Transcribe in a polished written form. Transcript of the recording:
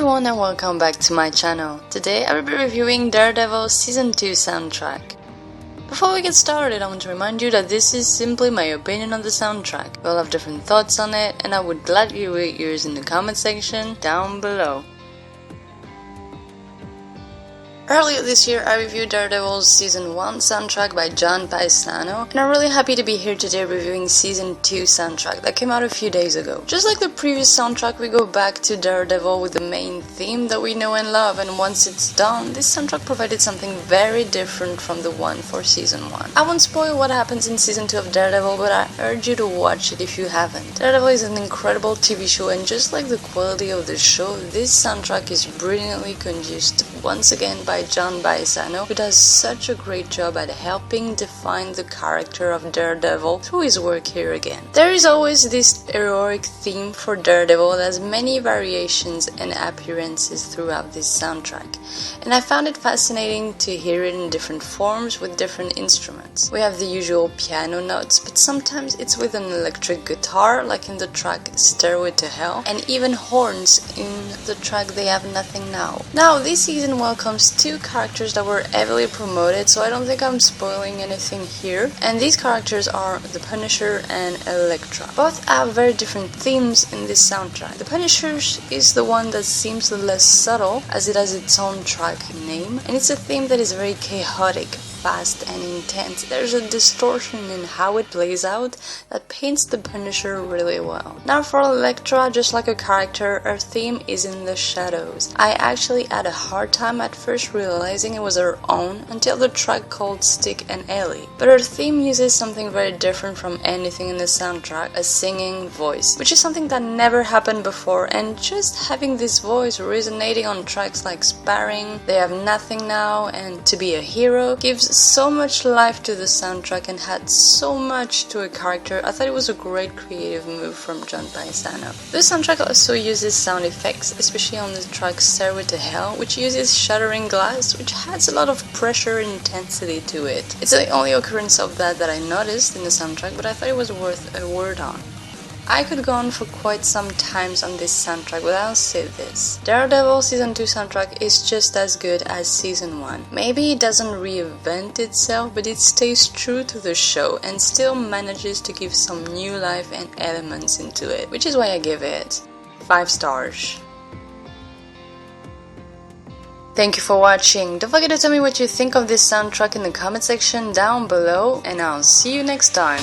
everyone and welcome back to my channel. Today I will be reviewing Daredevil Season 2 soundtrack. Before we get started, I want to remind you that this is simply my opinion on the soundtrack. We all have different thoughts on it and I would gladly read yours in the comment section down below. Earlier this year, I reviewed Daredevil's Season 1 soundtrack by Paesano, and I'm really happy to be here today reviewing Season 2 soundtrack that came out a few days ago. Just like the previous soundtrack, we go back to Daredevil with the main theme that we know and love, and once it's done, this soundtrack provided something very different from the one for Season 1. I won't spoil what happens in Season 2 of Daredevil, but I urge you to watch it if you haven't. Daredevil is an incredible TV show, and just like the quality of the show, this soundtrack is brilliantly conducted once again by Paesano, who does such a great job at helping define the character of Daredevil through his work here again. There is always this heroic theme for Daredevil that has many variations and appearances throughout this soundtrack, and I found it fascinating to hear it in different forms with different instruments. We have the usual piano notes, but sometimes it's with an electric guitar, like in the track Stairway to Hell, and even horns in the track They Have Nothing Now. Now, this season welcomes two characters that were heavily promoted, so I don't think I'm spoiling anything here, and these characters are the Punisher and Elektra. Both have very different themes in this soundtrack. The Punisher is the one that seems the less subtle, as it has its own track name, and it's a theme that is very chaotic, fast and intense. There's a distortion in how it plays out that paints the Punisher really well. Now for Elektra, just like a character, her theme is in the shadows. I actually had a hard time at first realizing it was her own until the track called Stick and Ellie. But her theme uses something very different from anything in the soundtrack, a singing voice, which is something that never happened before, and just having this voice resonating on tracks like Sparring, They Have Nothing Now, and To Be a Hero gives so much life to the soundtrack and had so much to a character. I thought it was a great creative move from Paesano. This soundtrack also uses sound effects, especially on the track Stairway to Hell, which uses shattering glass, which adds a lot of pressure and intensity to it. It's the only occurrence of that I noticed in the soundtrack, but I thought it was worth a word on. I could go on for quite some times on this soundtrack, but I'll say this. Daredevil Season 2 soundtrack is just as good as Season 1. Maybe it doesn't reinvent itself, but it stays true to the show and still manages to give some new life and elements into it, which is why I give it 5 stars. Thank you for watching. Don't forget to tell me what you think of this soundtrack in the comment section down below, and I'll see you next time.